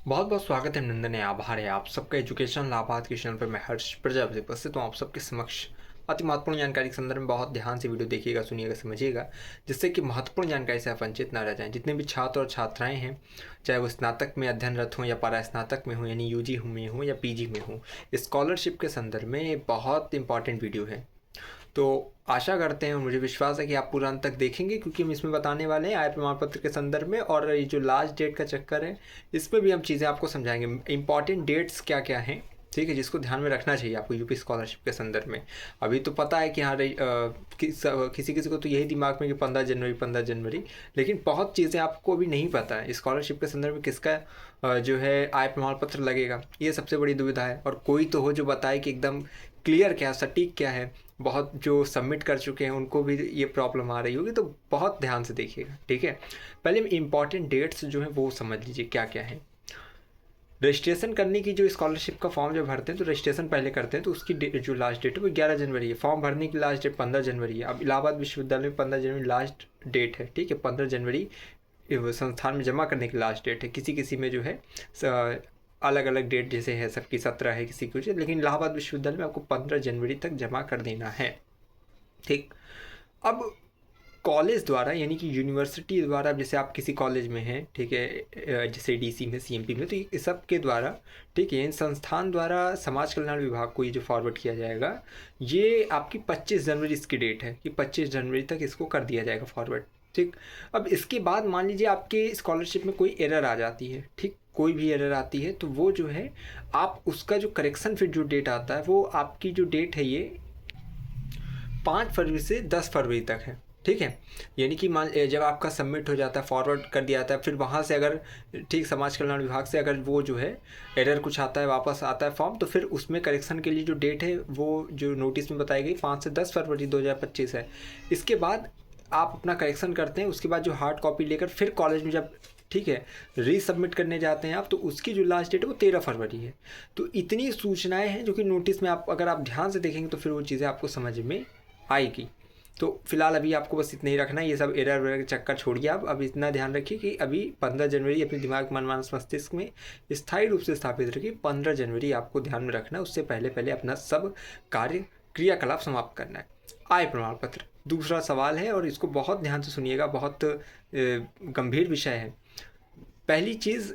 बहुत बहुत स्वागत है नंदन है। आभार है आप सबका एजुकेशन लाभार्थ के चैनल पर। मैं हर्ष प्रजापति उपस्थित हूँ आप सबके समक्ष अति महत्वपूर्ण जानकारी के संदर्भ में। बहुत ध्यान से वीडियो देखिएगा, सुनिएगा, समझिएगा, जिससे कि महत्वपूर्ण जानकारी से आप वंचित ना रह जाएं। जितने भी छात्र और छात्राएं हैं, चाहे वो स्नातक में अध्ययनरत हों या परास्नातक में हों, यानी यूजी में हों या पीजी में हों, स्कॉलरशिप के संदर्भ में ये बहुत इंपॉर्टेंट वीडियो है। तो आशा करते हैं और मुझे विश्वास है कि आप पूरा अंत तक देखेंगे, क्योंकि हम इसमें बताने वाले हैं आय प्रमाण पत्र के संदर्भ में। और ये जो लास्ट डेट का चक्कर है, इसमें भी हम चीज़ें आपको समझाएंगे। इंपॉर्टेंट डेट्स क्या क्या हैं, ठीक है, जिसको ध्यान में रखना चाहिए आपको यूपी स्कॉलरशिप के संदर्भ में। अभी तो पता है कि हाँ किसी किसी को तो यही दिमाग में कि 15 जनवरी, लेकिन बहुत चीज़ें आपको अभी नहीं पता है स्कॉलरशिप के संदर्भ में किसका जो है आय प्रमाण पत्र लगेगा। ये सबसे बड़ी दुविधा है। और कोई तो हो जो बताए कि एकदम क्लियर क्या सटीक क्या है। बहुत जो सबमिट कर चुके हैं उनको भी ये प्रॉब्लम आ रही होगी, तो बहुत ध्यान से देखिएगा, ठीक है। पहले इंपॉर्टेंट डेट्स जो हैं वो समझ लीजिए क्या क्या है। रजिस्ट्रेशन करने की जो स्कॉलरशिप का फॉर्म जब भरते हैं तो रजिस्ट्रेशन पहले करते हैं, तो उसकी जो लास्ट डेट है वो 11 जनवरी है। फॉर्म भरने की लास्ट डेट 15 जनवरी है। अब इलाहाबाद विश्वविद्यालय में 15 जनवरी लास्ट डेट है, ठीक है। 15 जनवरी संस्थान में जमा करने की लास्ट डेट है। किसी किसी में जो है अलग अलग डेट जैसे है, सबकी 17 है, किसी की, लेकिन इलाहाबाद विश्वविद्यालय में आपको 15 जनवरी तक जमा कर देना है, ठीक। अब कॉलेज द्वारा यानी कि यूनिवर्सिटी द्वारा, जैसे आप किसी कॉलेज में हैं, ठीक है, जैसे डीसी में, सीएमपी में, तो ये सब के द्वारा, ठीक है, इन संस्थान द्वारा समाज कल्याण विभाग को ये जो फॉरवर्ड किया जाएगा, ये आपकी 25 जनवरी इसकी डेट है कि 25 जनवरी तक इसको कर दिया जाएगा फॉरवर्ड, ठीक। अब इसके बाद मान लीजिए आपके स्कॉलरशिप में कोई एरर आ जाती है, ठीक, कोई भी एरर आती है, तो वो जो है आप उसका जो करेक्शन फिर जो डेट आता है, वो आपकी जो डेट है ये 5 फरवरी से 10 फरवरी तक है, ठीक है। यानी कि मान जब आपका सबमिट हो जाता है, फॉरवर्ड कर दिया जाता है, फिर वहाँ से अगर, ठीक, समाज कल्याण विभाग से अगर वो जो है एरर कुछ आता है, वापस आता है फॉर्म, तो फिर उसमें करेक्शन के लिए जो डेट है वो जो नोटिस में बताई गई 5 से 10 फरवरी 2025 है। इसके बाद आप अपना करेक्शन करते हैं। उसके बाद जो हार्ड कॉपी लेकर फिर कॉलेज में जब, ठीक है, रीसबमिट करने जाते हैं आप, तो उसकी जो लास्ट डेट है वो 13 फरवरी है। तो इतनी सूचनाएं हैं जो कि नोटिस में आप अगर आप ध्यान से देखेंगे तो फिर वो चीज़ें आपको समझ में आएगी। तो फिलहाल अभी आपको बस इतना ही रखना है। ये सब एरर वेरर के चक्कर छोड़िए आप। अब इतना ध्यान रखिए कि अभी 15 जनवरी अपने दिमाग, मन, मानस, मस्तिष्क में स्थायी रूप से स्थापित रखिए। 15 जनवरी आपको ध्यान में रखना है। उससे पहले पहले अपना सब कार्य क्रियाकलाप समाप्त करना है। आय प्रमाण पत्र दूसरा सवाल है, और इसको बहुत ध्यान से सुनिएगा, बहुत गंभीर विषय है। पहली चीज़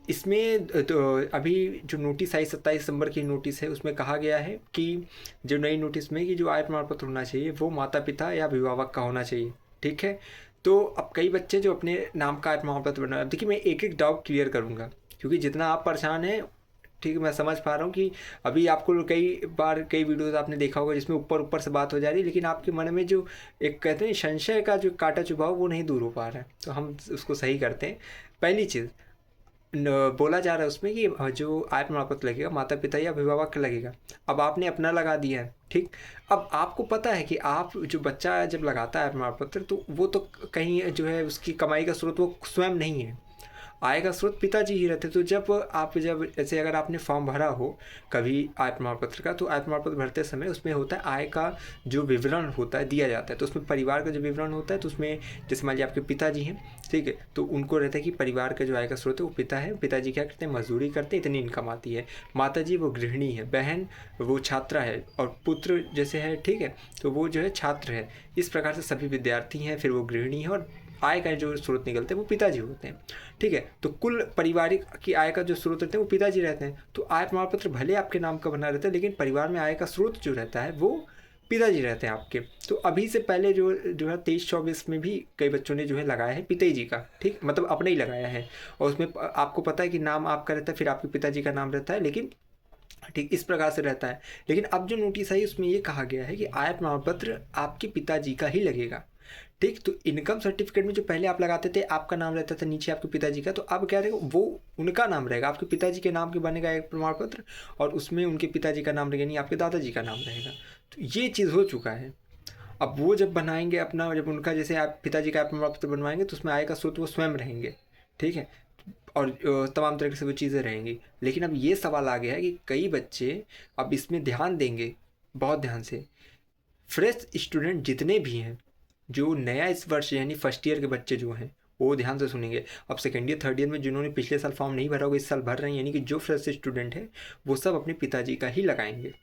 इसमें तो अभी जो नोटिस आई 27 दिसंबर की नोटिस है, उसमें कहा गया है कि जो नई नोटिस में कि जो आय प्रमाण पत्र होना चाहिए वो माता पिता या अभिभावक का होना चाहिए, ठीक है। तो अब कई बच्चे जो अपने नाम का आय प्रमाण पत्र बना, देखिए मैं एक एक डाउट क्लियर करूँगा, क्योंकि जितना आप परेशान हैं, ठीक है, मैं समझ पा रहा हूँ कि अभी आपको कई बार कई वीडियोस आपने देखा होगा जिसमें ऊपर ऊपर से बात हो जा रही है, लेकिन आपके मन में जो एक कहते हैं संशय का जो कांटा चुभा हो वो नहीं दूर हो पा रहा है। तो हम उसको सही करते हैं। पहली चीज़ बोला जा रहा है उसमें कि जो आय प्रमाण पत्र लगेगा माता पिता या अभिभावक का लगेगा। अब आपने अपना लगा दिया है, ठीक। अब आपको पता है कि आप जो बच्चा जब लगाता है आय प्रमाण पत्र, तो वो तो कहीं जो है उसकी कमाई का स्रोत वो स्वयं नहीं है, आय का स्रोत पिताजी ही रहते। तो जब जैसे अगर आपने फॉर्म भरा हो कभी आय प्रमाण पत्र का, तो आय प्रमाण पत्र भरते समय उसमें होता है आय का जो विवरण होता है दिया जाता है। तो उसमें परिवार का जो विवरण होता है, तो उसमें जैसे मान लीजिए आपके पिताजी हैं, ठीक है, तो उनको रहता है कि परिवार का जो आय का स्रोत है वो पिता है। पिताजी क्या करते हैं, मजदूरी करते हैं, इतनी इनकम आती है। माता जी वो गृहिणी है, बहन वो छात्रा है, और पुत्र जैसे है, ठीक है, तो वो जो है छात्र है। इस प्रकार से सभी विद्यार्थी हैं, फिर वो गृहिणी है, और आय का जो स्रोत निकलते हैं वो पिताजी होते हैं, ठीक है। तो कुल पारिवारिक की आय का जो स्रोत रहते हैं वो पिताजी रहते हैं। तो आय प्रमाण पत्र भले आपके नाम का बना रहता है, लेकिन परिवार में आय का स्रोत जो रहता है वो पिताजी रहते हैं आपके। तो अभी से पहले जो है 23-24 में भी कई बच्चों ने जो है लगाया है पिताजी का, ठीक, मतलब अपने ही लगाया है। और उसमें आपको पता है कि नाम आपका रहता है, फिर आपके पिताजी का नाम रहता है, लेकिन ठीक इस प्रकार से रहता है। लेकिन अब जो नोटिस आई उसमें ये कहा गया है कि आय प्रमाण पत्र आपके पिताजी का ही लगेगा, ठीक। तो इनकम सर्टिफिकेट में जो पहले आप लगाते थे आपका नाम रहता था नीचे आपके पिताजी का, तो अब क्या रहेगा, वो उनका नाम रहेगा, आपके पिताजी के नाम के बनेगा एक प्रमाण पत्र, और उसमें उनके पिताजी का नाम रहेगा, नहीं आपके दादाजी का नाम रहेगा। तो ये चीज़ हो चुका है। अब वो जब बनाएंगे अपना, जब उनका जैसे आप पिताजी का प्रमाण पत्र बनवाएंगे, तो उसमें आय का स्रोत वो स्वयं रहेंगे, ठीक है, और तमाम तरीके से वो चीज़ें रहेंगी। लेकिन अब ये सवाल आ गया है कि कई बच्चे अब इसमें ध्यान देंगे, बहुत ध्यान से। फ्रेश स्टूडेंट जितने भी हैं, जो नया इस वर्ष यानी फर्स्ट ईयर के बच्चे जो हैं, वो ध्यान से सुनेंगे। अब सेकेंड ईयर थर्ड ईयर में जिन्होंने पिछले साल फॉर्म नहीं भरा होगा इस साल भर रहे हैं, यानी कि जो फ्रेश स्टूडेंट है वो सब अपने पिताजी का ही लगाएंगे।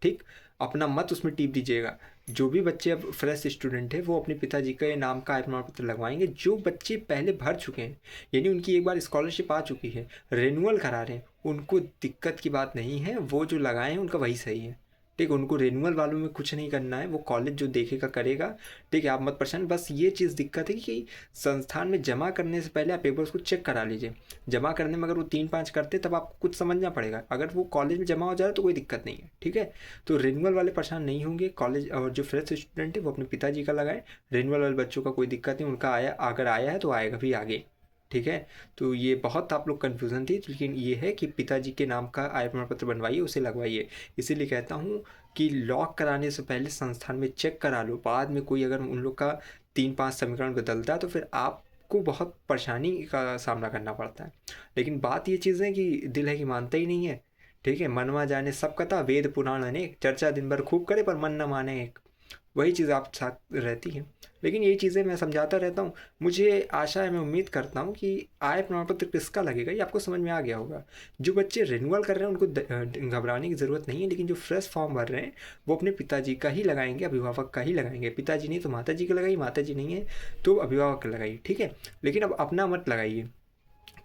ठीक, अपना मत उसमें टिप दीजिएगा। जो भी बच्चे अब फ्रेश स्टूडेंट है वो अपने पिताजी के नाम का आय प्रमाण पत्र लगवाएंगे। जो बच्चे पहले भर चुके हैं, यानी उनकी एक बार स्कॉलरशिप आ चुकी है, रिन्यूअल करा रहे हैं, उनको दिक्कत की बात नहीं है। वो जो लगाए हैं उनका वही सही है। ठीक, उनको रिन्यूअल वालों में कुछ नहीं करना है, वो कॉलेज जो देखेगा करेगा। ठीक है, आप मत परेशान। बस ये चीज़ दिक्कत है कि संस्थान में जमा करने से पहले आप एक बार उसको चेक करा लीजिए। जमा करने में अगर वो 3-5 करते तब आपको कुछ समझना पड़ेगा। अगर वो कॉलेज में जमा हो जाए तो कोई दिक्कत नहीं है। ठीक है, तो रिन्यूअल वाले परेशान नहीं होंगे। कॉलेज और जो फ्रेश स्टूडेंट है वो अपने पिताजी का लगाए। रिन्यूअल वाले बच्चों का कोई दिक्कत नहीं, उनका आया, अगर आया है तो आएगा भी आगे। ठीक है, तो ये बहुत आप लोग कन्फ्यूज़न थी, लेकिन ये है कि पिताजी के नाम का आय प्रमाण पत्र बनवाइए, उसे लगवाइए। इसीलिए कहता हूँ कि लॉक कराने से पहले संस्थान में चेक करा लो। बाद में कोई अगर उन लोग का 3-5 समीकरण बदलता है तो फिर आपको बहुत परेशानी का सामना करना पड़ता है। लेकिन बात ये चीज़ है कि दिल है कि मानता ही नहीं है। ठीक है, मनवा जाने सब कथा, वेद पुराण अनेक, चर्चा दिन भर खूब करे पर मन न माने एक। वही चीज़ आप साथ रहती है। लेकिन यही चीज़ें मैं समझाता रहता हूँ। मुझे आशा है, मैं उम्मीद करता हूँ कि आय प्रमाण पत्र किसका लगेगा ये आपको समझ में आ गया होगा। जो बच्चे रिन्यूअल कर रहे हैं उनको घबराने की ज़रूरत नहीं है, लेकिन जो फ्रेश फॉर्म भर रहे हैं वो अपने पिताजी का ही लगाएंगे, अभिभावक का ही लगाएंगे। पिताजी नहीं तो माता जी का लगाइए, माता जी नहीं है तो अभिभावक का लगाइए। ठीक है, लेकिन अब अपना मत लगाइए,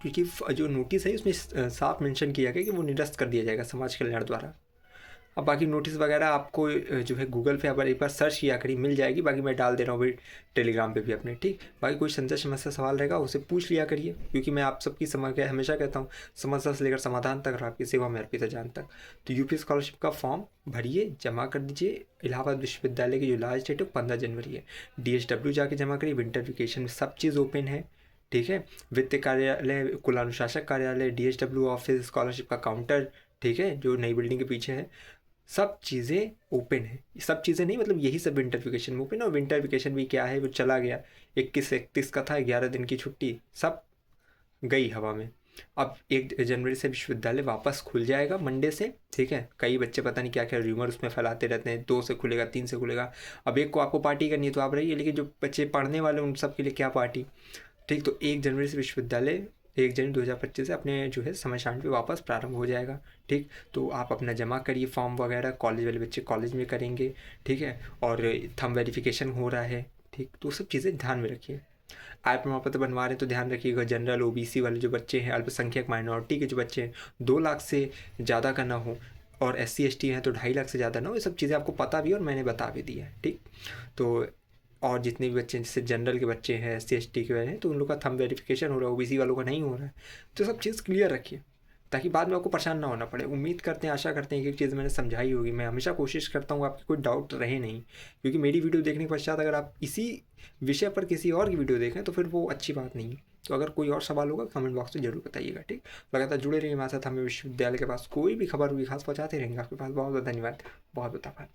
क्योंकि जो नोटिस है उसमें साफ मेंशन किया गया कि वो निरस्त कर दिया जाएगा समाज कल्याण द्वारा। अब बाकी नोटिस वगैरह आपको जो है गूगल पे आप एक बार सर्च किया करिए, मिल जाएगी। बाकी मैं डाल दे रहा हूँ भाई टेलीग्राम पे भी अपने। ठीक, बाकी कोई संशय समस्या सवाल रहेगा उसे पूछ लिया करिए, क्योंकि मैं आप सबकी हमेशा कहता हूँ समस्या से लेकर समाधान तक और आपकी सेवा में अर्पित जान तक। तो यूपी स्कॉलरशिप का फॉर्म भरिए, जमा कर दीजिए। इलाहाबाद विश्वविद्यालय की जो लास्ट डेट है 15 जनवरी है। DSW जाके जमा करिए। विंटर वेकेशन में सब चीज़ ओपन है। ठीक है, वित्त कार्यालय, कुल अनुशासक कार्यालय, DSW ऑफिस, स्कॉलरशिप का काउंटर, ठीक है, जो नई बिल्डिंग के पीछे है, सब चीज़ें ओपन है। सब चीज़ें नहीं, मतलब यही सब विंटर वेकेशन में ओपन है। और विंटर वेकेशन भी क्या है, वो चला गया, 21-31 का था, 11 दिन की छुट्टी सब गई हवा में। अब 1 जनवरी से विश्वविद्यालय वापस खुल जाएगा मंडे से। ठीक है, कई बच्चे पता नहीं क्या क्या र्यूमर उसमें फैलाते रहते हैं, 2 से खुलेगा, 3 से खुलेगा। अब एक को आपको पार्टी करनी है तो आप रहिए, लेकिन जो बच्चे पढ़ने वाले उन सब के लिए क्या पार्टी। ठीक, तो 1 जनवरी से विश्वविद्यालय 1 जनवरी 2025 से अपने जो है समय सारणी पे वापस प्रारंभ हो जाएगा। ठीक, तो आप अपना जमा करिए फॉर्म वगैरह। कॉलेज वाले बच्चे कॉलेज में करेंगे। ठीक है, और थंब वेरिफिकेशन हो रहा है। ठीक, तो सब चीज़ें ध्यान में रखिए। आय प्रमाण पत्र बनवा रहे हैं तो ध्यान रखिएगा जनरल OBC वाले जो बच्चे हैं, अल्पसंख्यक माइनॉरिटी के जो बच्चे हैं, 2 लाख से ज़्यादा का ना हो, और SC ST हैं तो 2.5 लाख से ज़्यादा ना हो। ये सब चीज़ें आपको पता भी और मैंने बता भी दी है। ठीक, तो और जितने भी बच्चे जैसे जनरल के बच्चे हैं, SC ST के हैं, तो उन लोग का थंब वेरिफिकेशन हो रहा है, OBC वालों का नहीं हो रहा है। तो सब चीज़ क्लियर रखिए ताकि बाद में आपको परेशान ना होना पड़े। उम्मीद करते हैं, आशा करते हैं कि एक चीज़ मैंने समझाई होगी। मैं हमेशा कोशिश करता हूँ आपकी कोई डाउट रहे नहीं, क्योंकि मेरी वीडियो देखने के पश्चात अगर आप इसी विषय पर किसी और की वीडियो देखें तो फिर वो अच्छी बात नहीं है। तो अगर कोई और सवाल होगा कमेंट बॉक्स में जरूर बताइएगा। ठीक, लगातार जुड़े रहिए हमारे साथ। हमें विश्वविद्यालय के पास कोई भी खबर होगी खास पहुँचाते रहेंगे आपके पास। बहुत बहुत धन्यवाद, बहुत बहुत आभार।